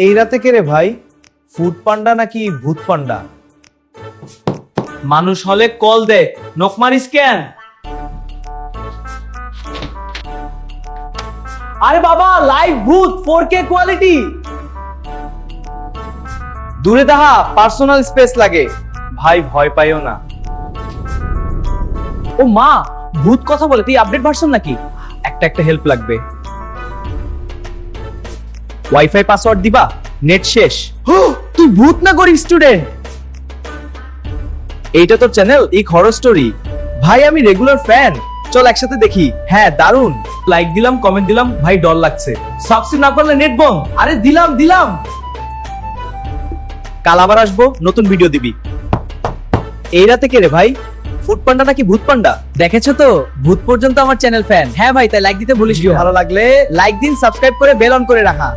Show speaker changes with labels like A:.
A: এই রাতে কে রে ভাই? ফুড পান্ডা নাকি ভূত পান্ডা? মানুষ হলে কল দে, নক মারিস কেন? আরে বাবা, লাইভ ভূত 4K কোয়ালিটি। দূরে দাহা, পার্সোনাল স্পেস লাগে। ভাই ভয় পাইও না। ও মা, ভূত কথা বলে, তুই আপডেট ভার্সন নাকি? একটা হেল্প লাগবে। ওয়াইফাই পাসওয়ার্ড দিবা, নেট শেষ। তুই ভূত না গরিব স্টুডেন্ট? এইটা তোর চ্যানেল এই হরর স্টোরি? ভাই আমি রেগুলার ফ্যান, চল একসাথে দেখি। হ্যাঁ দারুন। লাইক দিলাম, কমেন্ট দিলাম, ভাই ডর লাগছে। সাবস্ক্রাইব না করলে নেট বন্ধ। আরে দিলাম। কাল আবার আসবো, নতুন ভিডিও দিবি। এই রাতে কে রে ভাই? ফুড পান্ডা নাকি ভূত পান্ডা? দেখেছো তো, ভূত পর্যন্ত আমার চ্যানেল ফ্যান। হ্যাঁ ভাই, তাই লাইক দিতে ভুলিস না। ভালো লাগলে লাইক দিন, সাবস্ক্রাইব করে বেল অন করে রাখা।